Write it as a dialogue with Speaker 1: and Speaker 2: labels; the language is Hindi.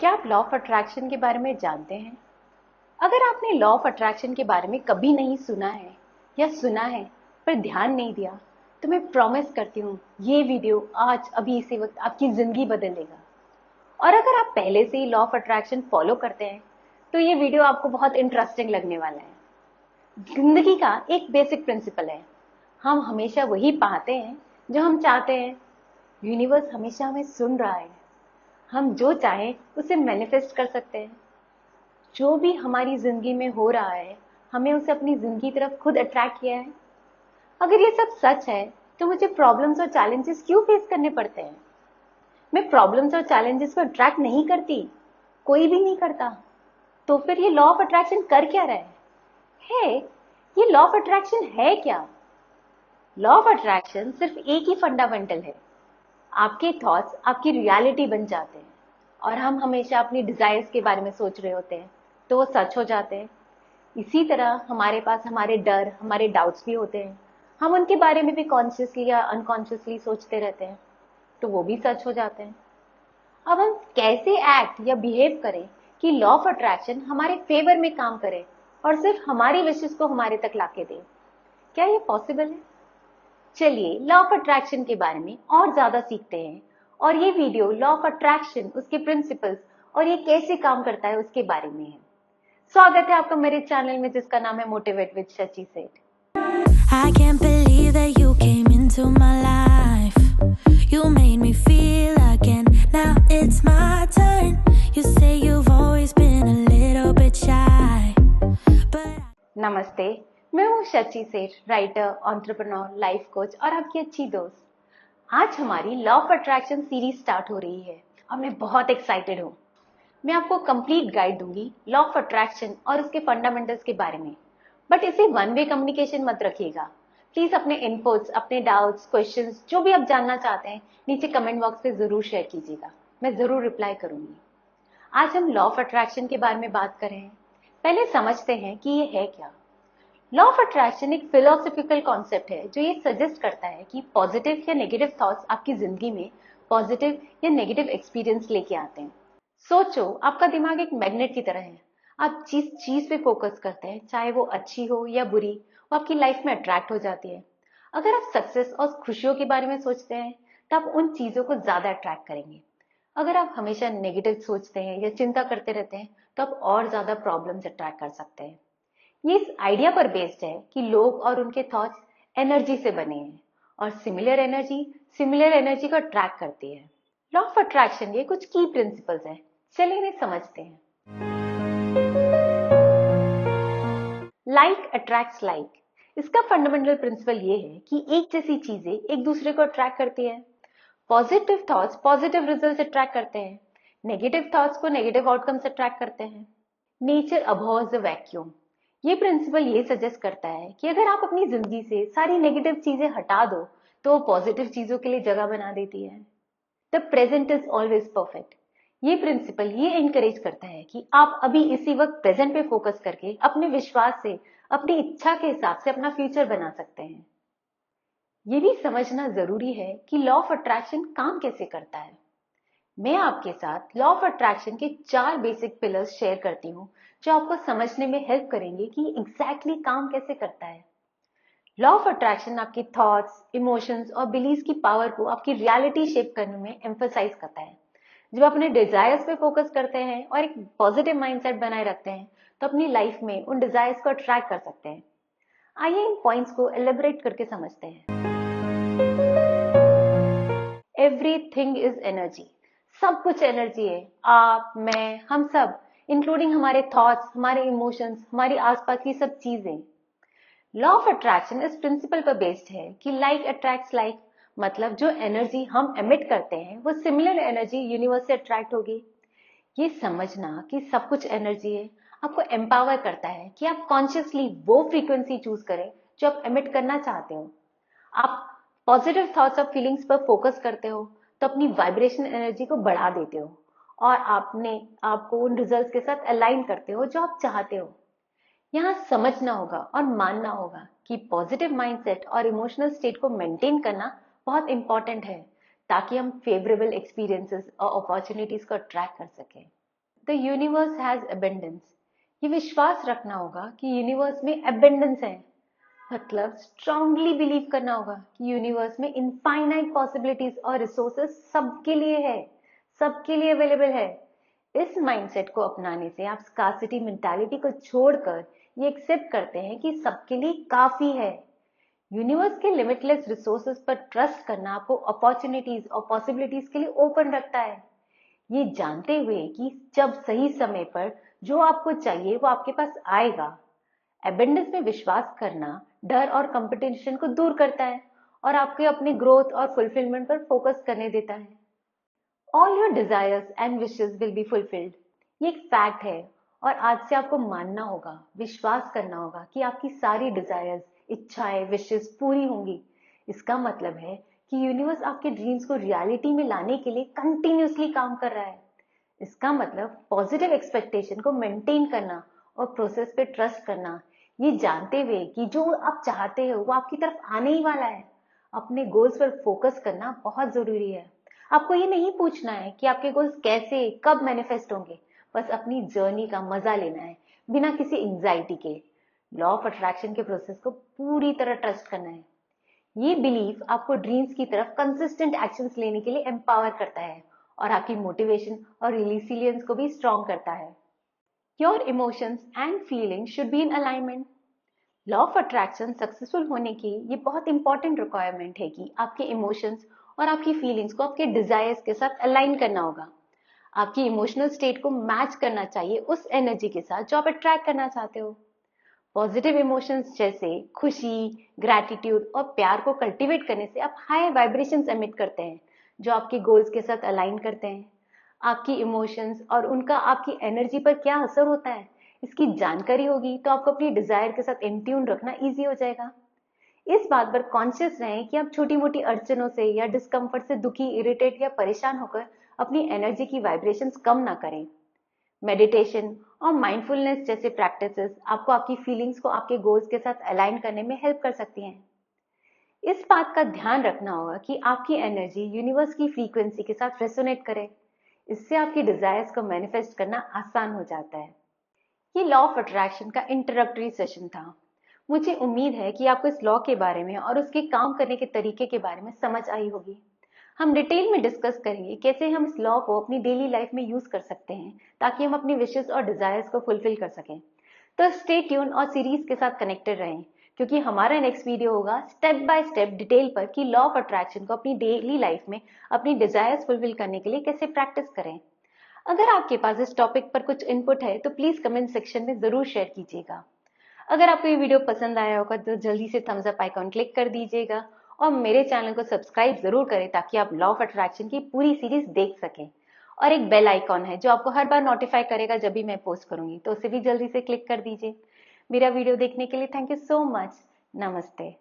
Speaker 1: क्या आप लॉ ऑफ अट्रैक्शन के बारे में जानते हैं? अगर आपने लॉ ऑफ अट्रैक्शन के बारे में कभी नहीं सुना है या सुना है पर ध्यान नहीं दिया, तो मैं प्रॉमिस करती हूँ ये वीडियो आज अभी इसी वक्त आपकी जिंदगी बदल देगा। और अगर आप पहले से ही लॉ ऑफ अट्रैक्शन फॉलो करते हैं तो ये वीडियो आपको बहुत इंटरेस्टिंग लगने वाला है। जिंदगी का एक बेसिक प्रिंसिपल है, हम हमेशा वही पाते हैं जो हम चाहते हैं। यूनिवर्स हमेशा हमें सुन रहा है, हम जो चाहें उसे मैनिफेस्ट कर सकते हैं। जो भी हमारी जिंदगी में हो रहा है, हमें उसे अपनी जिंदगी की तरफ खुद अट्रैक्ट किया है। अगर ये सब सच है तो मुझे प्रॉब्लम्स और चैलेंजेस क्यों फेस करने पड़ते हैं? मैं प्रॉब्लम्स और चैलेंजेस को अट्रैक्ट नहीं करती, कोई भी नहीं करता। तो फिर ये लॉ ऑफ अट्रैक्शन कर क्या रहा है? ये लॉ ऑफ अट्रैक्शन है क्या? लॉ ऑफ अट्रैक्शन सिर्फ एक ही फंडामेंटल है, आपके थॉट्स आपकी रियलिटी बन जाते हैं। और हम हमेशा अपनी डिजायर्स के बारे में सोच रहे होते हैं तो वो सच हो जाते हैं। इसी तरह हमारे पास हमारे डर, हमारे डाउट्स भी होते हैं, हम उनके बारे में भी कॉन्शियसली या अनकॉन्शियसली सोचते रहते हैं तो वो भी सच हो जाते हैं। अब हम कैसे एक्ट या बिहेव करें कि लॉ ऑफ अट्रैक्शन हमारे फेवर में काम करे और सिर्फ हमारी विशेष को हमारे तक लाके दे? क्या ये पॉसिबल है? चलिए लॉ ऑफ अट्रैक्शन के बारे में और ज्यादा सीखते हैं। और ये वीडियो लॉ ऑफ अट्रैक्शन, उसके प्रिंसिपल्स और ये कैसे काम करता है उसके बारे में है। स्वागत है आपका मेरे चैनल में जिसका नाम है मोटिवेट विद शची सेठ।
Speaker 2: I can't believe that you came into my life. You made me feel again. Now it's my turn. You say you've always been a little bit shy, but
Speaker 1: नमस्ते, मैं हूँ शची सेठ, राइटर, एंटरप्रेन्योर, लाइफ कोच और आपकी अच्छी दोस्त। आज हमारी law of attraction series start हो रही है और मैं बहुत एक्साइटेड हूँ। मैं आपको कंप्लीट गाइड दूंगी लॉ ऑफ अट्रैक्शन और उसके फंडामेंटल्स के बारे में। बट इसे वन वे कम्युनिकेशन मत रखिएगा। प्लीज अपने इनपुट्स, अपने डाउट्स, क्वेश्चंस जो भी आप जानना चाहते हैं नीचे कमेंट बॉक्स पे जरूर शेयर कीजिएगा, मैं जरूर रिप्लाई करूंगी। आज हम लॉ ऑफ अट्रैक्शन के बारे में बात कर रहे हैं। पहले समझते हैं कि ये है क्या। लॉ ऑफ अट्रैक्शन एक फिलोसॉफिकल कॉन्सेप्ट है जो ये सजेस्ट करता है कि पॉजिटिव या नेगेटिव थॉट्स आपकी जिंदगी में पॉजिटिव या नेगेटिव एक्सपीरियंस लेके आते हैं। सोचो, आपका दिमाग एक मैग्नेट की तरह है। आप जिस चीज पे फोकस करते हैं, चाहे वो अच्छी हो या बुरी, वो आपकी लाइफ में अट्रैक्ट हो जाती है। अगर आप सक्सेस और खुशियों के बारे में सोचते हैं तो आप उन चीजों को ज्यादा अट्रैक्ट करेंगे। अगर आप हमेशा नेगेटिव सोचते हैं या चिंता करते रहते हैं तो आप और ज्यादा प्रॉब्लम्स अट्रैक्ट कर सकते हैं। ये इस आइडिया पर बेस्ड है कि लोग और उनके थॉट्स एनर्जी से बने हैं और सिमिलर एनर्जी को अट्रैक्ट करती है। लॉ ऑफ अट्रैक्शन के कुछ की प्रिंसिपल्स हैं, चलिए इन्हें समझते हैं। Like attracts like. इसका फंडामेंटल प्रिंसिपल ये है कि एक जैसी चीजें एक दूसरे को अट्रैक्ट करती है। Positive thoughts positive results attract करते हैं, नेगेटिव थॉट्स को नेगेटिव आउटकम्स अट्रैक्ट करते हैं। Nature abhors the vacuum. ये प्रिंसिपल ये सजेस्ट करता है कि अगर आप अपनी जिंदगी से सारी नेगेटिव चीजें हटा दो तो वो पॉजिटिव चीजों के लिए जगह बना देती है। The present is always perfect. ये प्रिंसिपल ये एनकरेज करता है कि आप अभी इसी वक्त प्रेजेंट पे फोकस करके अपने विश्वास से, अपनी इच्छा के हिसाब से अपना फ्यूचर बना सकते हैं। ये भी समझना जरूरी है कि लॉ ऑफ अट्रैक्शन काम कैसे करता है। मैं आपके साथ लॉ ऑफ अट्रैक्शन के 4 बेसिक पिलर्स शेयर करती हूँ जो आपको समझने में हेल्प करेंगे कि एग्जैक्टली काम कैसे करता है। लॉ ऑफ अट्रैक्शन आपके थॉट्स, इमोशंस और बिलीव्स की पावर को आपकी रियलिटी शेप करने में एम्फसाइज करता है। जब आप अपने डिजायर्स पे फोकस करते हैं और एक पॉजिटिव माइंडसेट बनाए रखते हैं तो अपनी लाइफ में उन डिजायर्स को अट्रैक्ट कर सकते हैं। आइए इन पॉइंट्स को एलिबरेट करके समझते हैं। Everything is energy. सब कुछ एनर्जी है। आप, मैं, हम सब, इंक्लूडिंग हमारे थॉट्स, हमारे इमोशंस, हमारी आसपास की सब चीजें। लॉ ऑफ अट्रैक्शन इस प्रिंसिपल पर बेस्ड है कि लाइक अट्रैक्ट्स लाइक, मतलब जो एनर्जी हम एमिट करते हैं वो सिमिलर एनर्जी यूनिवर्स से अट्रैक्ट होगी। ये समझना कि सब कुछ एनर्जी है आपको एम्पावर करता है कि आप कॉन्शियसली वो फ्रीक्वेंसी चूज करें जो आप एमिट करना चाहते हो। आप पॉजिटिव थॉट्स और फीलिंग्स पर फोकस करते हो तो अपनी वाइब्रेशन एनर्जी को बढ़ा देते हो और आपको उन रिजल्ट्स के साथ अलाइन करते हो जो आप चाहते हो। यहाँ समझना होगा और मानना होगा कि पॉजिटिव माइंडसेट और इमोशनल स्टेट को मेंटेन करना बहुत इंपॉर्टेंट है ताकि हम फेवरेबल एक्सपीरियंसेस और अपॉर्चुनिटीज को अट्रैक्ट कर सकें। The universe has abundance. ये विश्वास रखना होगा कि यूनिवर्स में अबेंडेंस है, मतलब स्ट्रांगली बिलीव करना होगा कि यूनिवर्स में इनफाइनाइट पॉसिबिलिटीज और रिसोर्सेज सबके लिए है, सबके लिए अवेलेबल है। इस माइंडसेट को अपनाने से आप स्कार्सिटी मेंटालिटी को छोड़कर ये एक्सेप्ट करते हैं कि सबके लिए काफी है। यूनिवर्स के लिमिटलेस रिसोर्सेज पर ट्रस्ट करना आपको अपॉर्चुनिटीज और पॉसिबिलिटीज के लिए ओपन रखता है, ये जानते हुए कि जब सही समय पर जो आपको चाहिए वो आपके पास आएगा। एबेंडेंस में विश्वास करना डर और कंपटीशन को दूर करता है और आपके अपने ग्रोथ और फुलफिलमेंट पर फोकस करने देता है। All your desires and wishes will be fulfilled, ये एक फैक्ट है और आज से आपको मानना होगा, विश्वास करना होगा कि आपकी सारी डिजायर्स, इच्छाएं, विशेस पूरी होंगी। इसका मतलब है कि यूनिवर्स आपके ड्रीम्स को रियलिटी में लाने के लिए कंटिन्यूसली काम कर रहा है। इसका मतलब पॉजिटिव एक्सपेक्टेशन को मेंटेन करना और प्रोसेस पे ट्रस्ट करना, ये जानते हुए कि जो आप चाहते हो वो आपकी तरफ आने ही वाला है। अपने गोल्स पर फोकस करना बहुत जरूरी है। आपको ये नहीं पूछना है कि आपके गोल्स कैसे कब मैनिफेस्ट होंगे, बस अपनी जर्नी का मजा लेना है बिना किसी एंजाइटी के। लॉ ऑफ अट्रैक्शन के प्रोसेस को पूरी तरह ट्रस्ट करना है। ये बिलीफ आपको ड्रीम्स की तरफ कंसिस्टेंट एक्शंस लेने के लिए एम्पावर करता है और आपकी मोटिवेशन और रिलिसिलियंस को भी स्ट्रॉन्ग करता है। Your emotions and feelings should be in alignment. Law of attraction successful होने की ये बहुत इंपॉर्टेंट रिक्वायरमेंट है कि आपके इमोशंस और आपकी फीलिंग्स को आपके डिजायर्स के साथ अलाइन करना होगा। आपकी इमोशनल स्टेट को मैच करना चाहिए उस एनर्जी के साथ जो आप अट्रैक्ट करना चाहते हो। पॉजिटिव इमोशंस जैसे खुशी, ग्रैटिट्यूड और प्यार को कल्टीवेट करने से आप हाई वाइब्रेशंस एमिट करते हैं जो आपके गोल्स के साथ अलाइन करते हैं। आपकी इमोशंस और उनका आपकी एनर्जी पर क्या असर होता है, इसकी जानकारी होगी तो आपको अपनी डिजायर के साथ इन ट्यून रखना इजी हो जाएगा। इस बात पर कॉन्शियस रहें कि आप छोटी मोटी अड़चनों से या डिस्कम्फर्ट से दुखी, इरिटेट या परेशान होकर अपनी एनर्जी की वाइब्रेशंस कम ना करें। मेडिटेशन और माइंडफुलनेस जैसे प्रैक्टिसेस आपको आपकी फीलिंग्स को आपके गोल्स के साथ अलाइन करने में हेल्प कर सकती हैं। इस बात का ध्यान रखना होगा कि आपकी एनर्जी यूनिवर्स की फ्रीक्वेंसी के साथ रेसोनेट करे। इससे आपकी डिजायर्स को मैनिफेस्ट करना आसान हो जाता है। ये लॉ ऑफ अट्रैक्शन का इंट्रोडक्टरी सेशन था। मुझे उम्मीद है कि आपको इस लॉ के बारे में और उसके काम करने के तरीके के बारे में समझ आई होगी। हम डिटेल में डिस्कस करेंगे कैसे हम इस लॉ को अपनी डेली लाइफ में यूज कर सकते हैं ताकि हम अपनी विशेस और डिजायर्स को फुलफिल कर सकें। तो स्टे ट्यून और सीरीज के साथ कनेक्टेड रहें क्योंकि हमारा नेक्स्ट वीडियो होगा स्टेप बाय स्टेप डिटेल पर कि लॉ ऑफ अट्रैक्शन को अपनी डेली लाइफ में अपनी डिजायर्स फुलफिल करने के लिए कैसे प्रैक्टिस करें। अगर आपके पास इस टॉपिक पर कुछ इनपुट है तो प्लीज कमेंट सेक्शन में जरूर शेयर कीजिएगा। अगर आपको ये वीडियो पसंद आया होगा तो जल्दी से थम्स अप आइकॉन क्लिक कर दीजिएगा और मेरे चैनल को सब्सक्राइब जरूर करें ताकि आप लॉ ऑफ अट्रैक्शन की पूरी सीरीज देख सकें। और एक बेल आइकॉन है जो आपको हर बार नोटिफाई करेगा जब भी मैं पोस्ट करूंगी, तो उसे भी जल्दी से क्लिक कर दीजिए। मेरा वीडियो देखने के लिए थैंक यू सो मच। नमस्ते।